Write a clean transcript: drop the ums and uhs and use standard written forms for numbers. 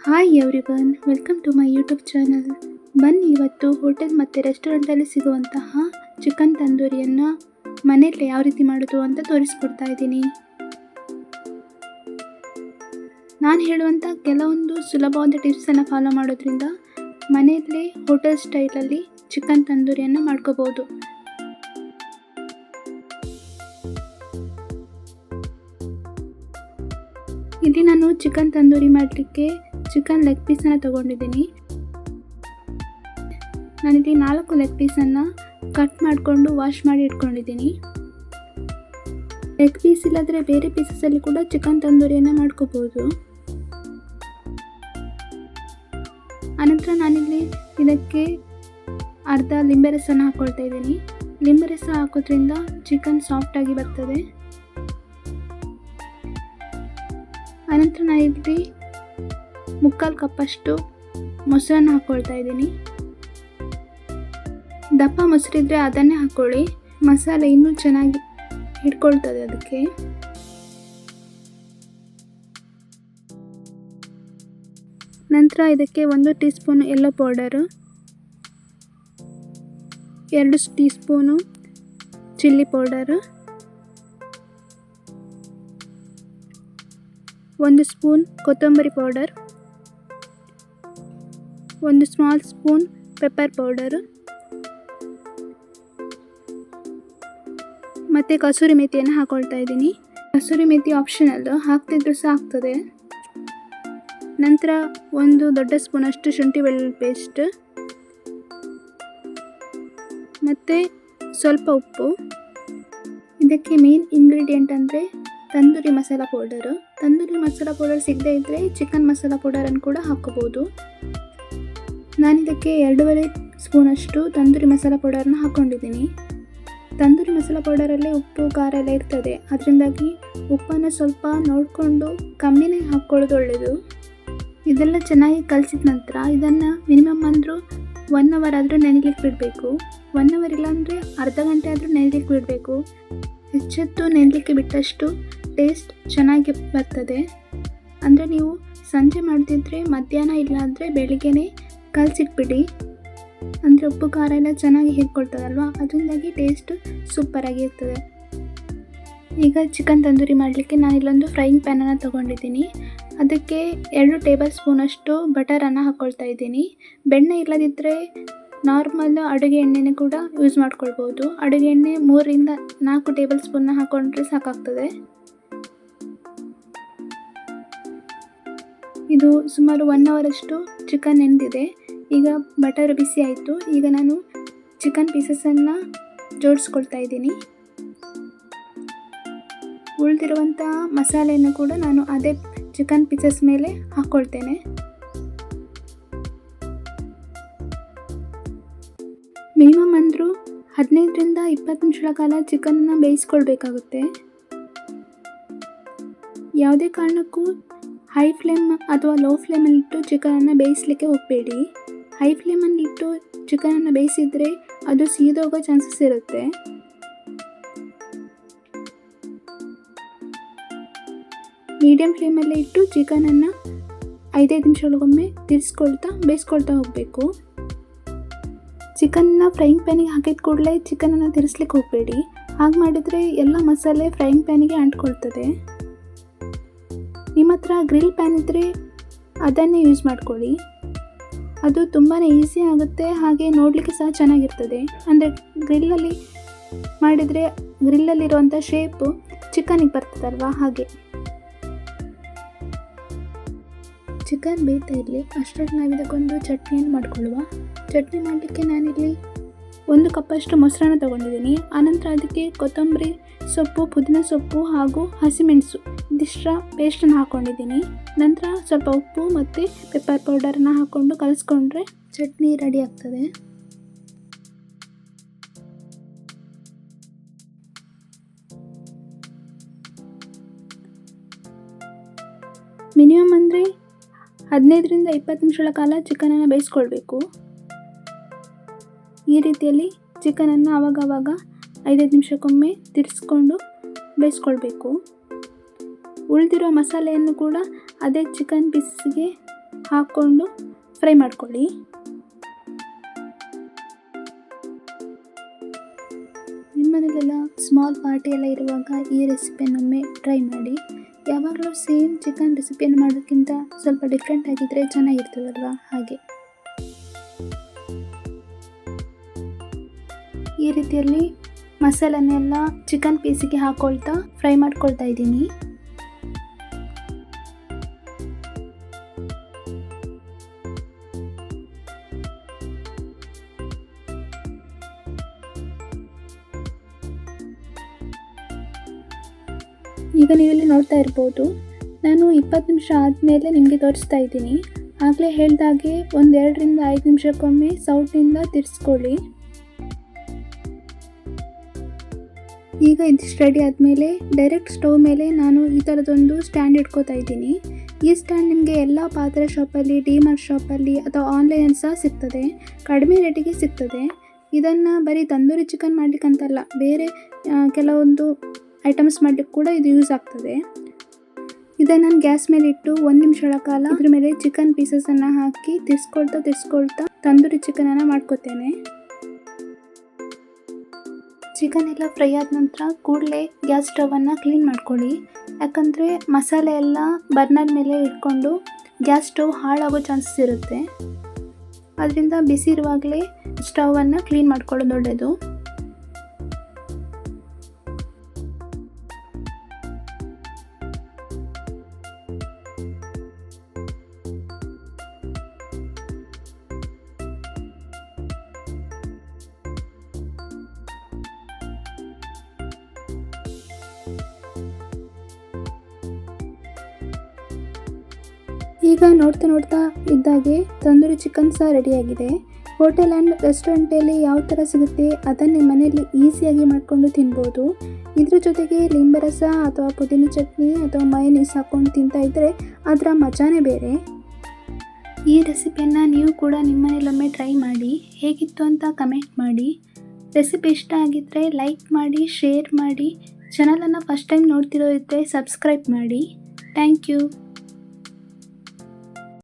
Hi everyone, welcome to my YouTube channel. ಬನ್ನಿ ಇವತ್ತು hotel ಮತ್ತು ರೆಸ್ಟೋರೆಂಟಲ್ಲಿ ಸಿಗುವಂತಹ ಚಿಕನ್ ತಂದೂರಿಯನ್ನು ಮನೆಯಲ್ಲೇ ಯಾವ ರೀತಿ ಮಾಡೋದು ಅಂತ ತೋರಿಸ್ಕೊಡ್ತಾ ಇದ್ದೀನಿ. ನಾನು ಹೇಳುವಂಥ ಕೆಲವೊಂದು ಸುಲಭವಾದ ಟಿಪ್ಸನ್ನು ಫಾಲೋ ಮಾಡೋದ್ರಿಂದ ಮನೆಯಲ್ಲೇ ಹೋಟೆಲ್ ಸ್ಟೈಲಲ್ಲಿ ಚಿಕನ್ ತಂದೂರಿಯನ್ನು ಮಾಡ್ಕೋಬೋದು. ಇಲ್ಲಿ ನಾನು ಚಿಕನ್ ತಂದೂರಿ ಮಾಡಲಿಕ್ಕೆ ಚಿಕನ್ ಲೆಗ್ ಪೀಸನ್ನು ತೊಗೊಂಡಿದ್ದೀನಿ. ನಾನಿಲ್ಲಿ 4 ಲೆಗ್ ಪೀಸನ್ನು ಕಟ್ ಮಾಡಿಕೊಂಡು ವಾಶ್ ಮಾಡಿ ಇಟ್ಕೊಂಡಿದ್ದೀನಿ. ಲೆಗ್ ಪೀಸ್ ಇಲ್ಲಾದರೆ ಬೇರೆ ಪೀಸಸಲ್ಲಿ ಕೂಡ ಚಿಕನ್ ತಂದೂರಿಯನ್ನು ಮಾಡ್ಕೋಬೋದು. ಆನಂತರ ನಾನಿಲ್ಲಿ ಇದಕ್ಕೆ ಅರ್ಧ ಲಿಂಬೆ ರಸನ ಹಾಕ್ಕೊಳ್ತಾ ಇದ್ದೀನಿ. ಲಿಂಬೆ ರಸ ಹಾಕೋದ್ರಿಂದ ಚಿಕನ್ ಸಾಫ್ಟಾಗಿ ಬರ್ತದೆ. ಆನಂತರ ನಾನಿಲ್ಲಿ 3/4 ಕಪ್ಪಷ್ಟು ಮೊಸರನ್ನು ಹಾಕ್ಕೊಳ್ತಾ ಇದ್ದೀನಿ. ದಪ್ಪ ಮೊಸರಿದ್ರೆ ಅದನ್ನೇ ಹಾಕ್ಕೊಳ್ಳಿ, ಮಸಾಲೆ ಇನ್ನೂ ಚೆನ್ನಾಗಿ ಹಿಡ್ಕೊಳ್ತದೆ ಅದಕ್ಕೆ. ನಂತರ ಇದಕ್ಕೆ 1 teaspoon yellow powder, 2 teaspoon chilli powder, 1 spoon ಕೊತ್ತಂಬರಿ powder, 1 small spoon pepper powder ಮತ್ತು ಕಸೂರಿ ಮೆಥಿಯನ್ನು ಹಾಕ್ಕೊಳ್ತಾ ಇದ್ದೀನಿ. ಕಸೂರಿ ಮೆಥಿ ಆಪ್ಷನಲ್, ಹಾಕ್ತಿದ್ರು ಸಹ ಆಗ್ತದೆ. ನಂತರ 1 ದೊಡ್ಡ ಸ್ಪೂನಷ್ಟು ಶುಂಠಿ ಬೆಳ್ಳುಳ್ಳಿ ಪೇಸ್ಟ್ ಮತ್ತು ಸ್ವಲ್ಪ ಉಪ್ಪು. ಇದಕ್ಕೆ ಮೇನ್ ಇಂಗ್ರೀಡಿಯೆಂಟ್ ಅಂದರೆ ತಂದೂರಿ ಮಸಾಲ ಪೌಡರು. ತಂದೂರಿ ಮಸಾಲ ಪೌಡರ್ ಸಿಗದೇ ಇದ್ದರೆ ಚಿಕನ್ ಮಸಾಲ ಪೌಡರನ್ನು ಕೂಡ ಹಾಕ್ಕೋಬೋದು. ನಾನಿದಕ್ಕೆ 2.5 ಸ್ಪೂನಷ್ಟು ತಂದೂರಿ ಮಸಾಲ ಪೌಡರನ್ನ ಹಾಕ್ಕೊಂಡಿದ್ದೀನಿ. ತಂದೂರಿ ಮಸಾಲ ಪೌಡರಲ್ಲಿ ಉಪ್ಪು ಖಾರ ಎಲ್ಲ ಇರ್ತದೆ, ಅದರಿಂದಾಗಿ ಉಪ್ಪನ್ನು ಸ್ವಲ್ಪ ನೋಡಿಕೊಂಡು ಕಮ್ಮಿನೇ ಹಾಕ್ಕೊಳ್ಳೋದು ಒಳ್ಳೆಯದು. ಇದೆಲ್ಲ ಚೆನ್ನಾಗಿ ಕಲಸಿದ ನಂತರ ಇದನ್ನು ಮಿನಿಮಮ್ ಅಂದರೂ 1 ಅವರ್ ಆದರೂ ನೆನೆಲಿಕ್ಕೆ ಬಿಡಬೇಕು. 1 ಅವರ್ ಇಲ್ಲಾಂದರೆ ಅರ್ಧ ಗಂಟೆ ಆದರೂ ನೆನೆಲಿಕ್ಕೆ ಬಿಡಬೇಕು. ಹೆಚ್ಚೆತ್ತು ನೆನೆಲಿಕ್ಕೆ ಬಿಟ್ಟಷ್ಟು ಟೇಸ್ಟ್ ಚೆನ್ನಾಗಿ ಬರ್ತದೆ. ಅಂದರೆ ನೀವು ಸಂಜೆ ಮಾಡ್ತಿದ್ರೆ ಮಧ್ಯಾಹ್ನ ಇಲ್ಲಾಂದರೆ ಬೆಳಿಗ್ಗೆನೇ ಕಲಸಿಟ್ಬಿಡಿ. ಅಂದರೆ ಉಪ್ಪು ಖಾರ ಎಲ್ಲ ಚೆನ್ನಾಗಿ ಹೀರ್ಕೊಳ್ತದಲ್ವ, ಅದರಿಂದಾಗಿ ಟೇಸ್ಟ್ ಸೂಪರಾಗಿರ್ತದೆ. ಈಗ ಚಿಕನ್ ತಂದೂರಿ ಮಾಡಲಿಕ್ಕೆ ನಾನು ಇಲ್ಲೊಂದು ಫ್ರೈಯಿಂಗ್ ಪ್ಯಾನನ್ನು ತೊಗೊಂಡಿದ್ದೀನಿ. ಅದಕ್ಕೆ 2 ಟೇಬಲ್ ಸ್ಪೂನಷ್ಟು ಬಟರನ್ನು ಹಾಕ್ಕೊಳ್ತಾ ಇದ್ದೀನಿ. ಬೆಣ್ಣೆ ಇಲ್ಲದಿದ್ದರೆ ನಾರ್ಮಲ್ ಅಡುಗೆ ಎಣ್ಣೆನೇ ಕೂಡ ಯೂಸ್ ಮಾಡ್ಕೊಳ್ಬೋದು. ಅಡುಗೆ ಎಣ್ಣೆ 3ರಿಂದ 4 ಟೇಬಲ್ ಸ್ಪೂನ್ನ ಹಾಕ್ಕೊಂಡ್ರೆ ಸಾಕಾಗ್ತದೆ. ಇದು ಸುಮಾರು 1 ಅವರಷ್ಟು ಚಿಕನ್ ನೆಂದಿದೆ. ಈಗ ಬಟರ್ ಬಿಸಿ ಆಯಿತು. ಈಗ ನಾನು ಚಿಕನ್ ಪೀಸಸನ್ನು ಜೋಡಿಸ್ಕೊಳ್ತಾ ಇದ್ದೀನಿ. ಉಳಿದಿರುವಂಥ ಮಸಾಲೆಯನ್ನು ಕೂಡ ನಾನು ಅದೇ ಚಿಕನ್ ಪೀಸಸ್ ಮೇಲೆ ಹಾಕ್ಕೊಳ್ತೇನೆ. ಮಿನಿಮಮ್ ಅಂದರೂ 15ರಿಂದ 20 ನಿಮಿಷಗಳ ಕಾಲ ಚಿಕನ್ನ ಬೇಯಿಸ್ಕೊಳ್ಬೇಕಾಗುತ್ತೆ. ಯಾವುದೇ ಕಾರಣಕ್ಕೂ ಹೈ ಫ್ಲೇಮ್ ಅಥವಾ ಲೋ ಫ್ಲೇಮಲ್ಲಿಟ್ಟು ಚಿಕನನ್ನು ಬೇಯಿಸಲಿಕ್ಕೆ ಹೋಗಬೇಡಿ. ಹೈ ಫ್ಲೇಮಲ್ಲಿಟ್ಟು ಚಿಕನನ್ನು ಬೇಯಿಸಿದರೆ ಅದು ಸೀದೋಗೋ ಚಾನ್ಸಸ್ ಇರುತ್ತೆ. ಮೀಡಿಯಮ್ ಫ್ಲೇಮಲ್ಲೇ ಇಟ್ಟು ಚಿಕನನ್ನು 5 ನಿಮಿಷಗಳಿಗೊಮ್ಮೆ ತಿರ್ಸ್ಕೊಳ್ತಾ ಬೇಯಿಸ್ಕೊಳ್ತಾ ಹೋಗಬೇಕು. ಚಿಕನ್ನ ಫ್ರೈಯಿಂಗ್ ಪ್ಯಾನಿಗೆ ಹಾಕಿದ ಕೂಡಲೇ ಚಿಕನನ್ನು ತಿರ್ಸ್ಲಿಕ್ಕೆ ಹೋಗಬೇಡಿ. ಹಾಗೆ ಮಾಡಿದರೆ ಎಲ್ಲ ಮಸಾಲೆ ಫ್ರೈಯಿಂಗ್ ಪ್ಯಾನಿಗೆ ಅಂಟ್ಕೊಳ್ತದೆ. ನಿಮ್ಮ ಹತ್ರ ಗ್ರಿಲ್ ಪ್ಯಾನ್ ಇದ್ದರೆ ಅದನ್ನೇ ಯೂಸ್ ಮಾಡ್ಕೊಳ್ಳಿ. ಅದು ತುಂಬಾ ಈಸಿ ಆಗುತ್ತೆ, ಹಾಗೆ ನೋಡಲಿಕ್ಕೆ ಸಹ ಚೆನ್ನಾಗಿರ್ತದೆ. ಅಂದರೆ ಗ್ರಿಲ್ಲಲ್ಲಿ ಮಾಡಿದರೆ ಗ್ರಿಲ್ಲಲ್ಲಿರುವಂಥ ಶೇಪು ಚಿಕನಿಗೆ ಬರ್ತದಲ್ವ, ಹಾಗೆ. ಚಿಕನ್ ಬೇಯ್ತಾ ಇರಲಿ ಅಷ್ಟರಲ್ಲಿ ನಾವು ಇದಕ್ಕೊಂದು ಚಟ್ನಿಯನ್ನು ಮಾಡ್ಕೊಳ್ಳುವ. ಚಟ್ನಿ ಮಾಡಲಿಕ್ಕೆ ನಾನಿಲ್ಲಿ 1 ಕಪ್ಪಷ್ಟು ಮೊಸರನ್ನು ತೊಗೊಂಡಿದ್ದೀನಿ. ಆನಂತರ ಅದಕ್ಕೆ ಕೊತ್ತಂಬರಿ ಸೊಪ್ಪು, ಪುದೀನ ಸೊಪ್ಪು ಹಾಗೂ ಹಸಿಮೆಣಸು ಇದಿಷ್ಟರ ಪೇಸ್ಟನ್ನು ಹಾಕ್ಕೊಂಡಿದ್ದೀನಿ. ನಂತರ ಸ್ವಲ್ಪ ಉಪ್ಪು ಮತ್ತು ಪೆಪ್ಪರ್ ಪೌಡರನ್ನು ಹಾಕ್ಕೊಂಡು ಕಲಿಸ್ಕೊಂಡ್ರೆ ಚಟ್ನಿ ರೆಡಿ ಆಗ್ತದೆ. ಮಿನಿಮಮ್ ಅಂದರೆ 15ರಿಂದ 20 ನಿಮಿಷಗಳ ಕಾಲ ಚಿಕನನ್ನು ಬೇಯಿಸ್ಕೊಳ್ಬೇಕು. ಈ ರೀತಿಯಲ್ಲಿ ಚಿಕನನ್ನು ಆವಾಗವಾಗ 5 ನಿಮಿಷಕ್ಕೊಮ್ಮೆ ತಿರ್ಸ್ಕೊಂಡು ಬೇಯಿಸ್ಕೊಳ್ಬೇಕು. ಉಳಿದಿರೋ ಮಸಾಲೆಯನ್ನು ಕೂಡ ಅದೇ ಚಿಕನ್ ಪೀಸ್ಗೆ ಹಾಕ್ಕೊಂಡು ಫ್ರೈ ಮಾಡ್ಕೊಳ್ಳಿ. ನಿಮ್ಮ ಮನೇಲೆಲ್ಲ ಸ್ಮಾಲ್ ಪಾರ್ಟಿ ಎಲ್ಲ ಇರುವಾಗ ಈ ರೆಸಿಪಿಯನ್ನೊಮ್ಮೆ ಟ್ರೈ ಮಾಡಿ. ಯಾವಾಗಲೂ ಸೇಮ್ ಚಿಕನ್ ರೆಸಿಪಿಯನ್ನು ಮಾಡೋದಕ್ಕಿಂತ ಸ್ವಲ್ಪ ಡಿಫ್ರೆಂಟ್ ಆಗಿದ್ದರೆ ಚೆನ್ನಾಗಿರ್ತದಲ್ವ, ಹಾಗೆ. ಈ ರೀತಿಯಲ್ಲಿ ಮಸಾಲನ್ನೆಲ್ಲ ಚಿಕನ್ ಪೀಸಿಗೆ ಹಾಕ್ಕೊಳ್ತಾ ಫ್ರೈ ಮಾಡ್ಕೊಳ್ತಾ ಇದ್ದೀನಿ. ಈಗ ನೀವಿಲ್ಲಿ ನೋಡ್ತಾ ಇರ್ಬೋದು, ನಾನು 20 ನಿಮಿಷ ಆದಮೇಲೆ ನಿಮಗೆ ತೋರಿಸ್ತಾ ಇದ್ದೀನಿ. ಆಗಲೇ ಹೇಳಿದಾಗೆ 2 ರಿಂದ 5 ನಿಮಿಷಕ್ಕೊಮ್ಮೆ ಸೌಟಿನಿಂದ ತಿರ್ಸ್ಕೊಳ್ಳಿ. ಈಗ ಇದಿಷ್ಟು ರೆಡಿ ಆದಮೇಲೆ ಡೈರೆಕ್ಟ್ ಸ್ಟವ್ ಮೇಲೆ ನಾನು ಈ ಥರದೊಂದು ಸ್ಟ್ಯಾಂಡ್ ಇಟ್ಕೋತಾ ಇದ್ದೀನಿ. ಈ ಸ್ಟ್ಯಾಂಡ್ ನಿಮಗೆ ಎಲ್ಲ ಪಾತ್ರೆ ಶಾಪಲ್ಲಿ, ಡಿಮಾರ್ಟ್ ಶಾಪಲ್ಲಿ ಅಥವಾ ಆನ್ಲೈನಲ್ಲಿ ಸಹ ಸಿಗ್ತದೆ, ಕಡಿಮೆ ರೇಟಿಗೆ ಸಿಗ್ತದೆ. ಇದನ್ನು ಬರೀ ತಂದೂರಿ ಚಿಕನ್ ಮಾಡಲಿಕ್ಕಂತಲ್ಲ, ಬೇರೆ ಕೆಲವೊಂದು ಐಟಮ್ಸ್ ಮಾಡಲಿಕ್ಕೆ ಕೂಡ ಇದು ಯೂಸ್ ಆಗ್ತದೆ. ಇದನ್ನು ನಾನು ಗ್ಯಾಸ್ ಮೇಲೆ ಇಟ್ಟು 1 ನಿಮಿಷಗಳ ಕಾಲ ಇದ್ರ ಮೇಲೆ ಚಿಕನ್ ಪೀಸಸನ್ನು ಹಾಕಿ ತಿರ್ಸ್ಕೊಳ್ತಾ ತಂದೂರಿ ಚಿಕನನ್ನು ಮಾಡ್ಕೋತೇನೆ. ಚಿಕನ್ ಎಲ್ಲ ಫ್ರೈ ಆದ ನಂತರ ಕೂಡಲೇ ಗ್ಯಾಸ್ ಸ್ಟವನ್ನು ಕ್ಲೀನ್ ಮಾಡ್ಕೊಳ್ಳಿ. ಯಾಕಂದರೆ ಮಸಾಲೆ ಎಲ್ಲ ಬರ್ನರ್ ಮೇಲೆ ಇಟ್ಕೊಂಡು ಗ್ಯಾಸ್ ಸ್ಟವ್ ಹಾಳಾಗೋ ಚಾನ್ಸಸ್ ಇರುತ್ತೆ. ಅದರಿಂದ ಬಿಸಿ ಇರುವಾಗಲೇ ಸ್ಟವನ್ನು ಕ್ಲೀನ್ ಮಾಡ್ಕೊಳ್ಳೋದು ಒಳ್ಳೆಯದು. ಈಗ ನೋಡ್ತಾ ಇದ್ದಾಗೆ ತಂದೂರಿ ಚಿಕನ್ ಸಹ ರೆಡಿಯಾಗಿದೆ. ಹೋಟೆಲ್ ಆ್ಯಂಡ್ ರೆಸ್ಟೋರೆಂಟಲ್ಲಿ ಯಾವ ಥರ ಸಿಗುತ್ತೆ ಅದನ್ನೇ ಮನೆಯಲ್ಲಿ ಈಸಿಯಾಗಿ ಮಾಡಿಕೊಂಡು ತಿನ್ಬೋದು. ಇದ್ರ ಜೊತೆಗೆ ಲಿಂಬೆ ರಸ ಅಥವಾ ಪುದೀನ ಚಟ್ನಿ ಅಥವಾ ಮಯೋನೀಸ್ ಹಾಕ್ಕೊಂಡು ತಿಂತಾ ಇದ್ದರೆ ಅದರ ಮಜಾನೇ ಬೇರೆ. ಈ ರೆಸಿಪಿಯನ್ನು ನೀವು ಕೂಡ ನಿಮ್ಮ ಮನೇಲೊಮ್ಮೆ ಟ್ರೈ ಮಾಡಿ, ಹೇಗಿತ್ತು ಅಂತ ಕಮೆಂಟ್ ಮಾಡಿ. ರೆಸಿಪಿ ಇಷ್ಟ ಆಗಿದ್ದರೆ ಲೈಕ್ ಮಾಡಿ, ಶೇರ್ ಮಾಡಿ. ಚಾನಲನ್ನು ಫಸ್ಟ್ ಟೈಮ್ ನೋಡ್ತಿರೋ ಇದ್ದರೆ ಸಬ್ಸ್ಕ್ರೈಬ್ ಮಾಡಿ. Thank you.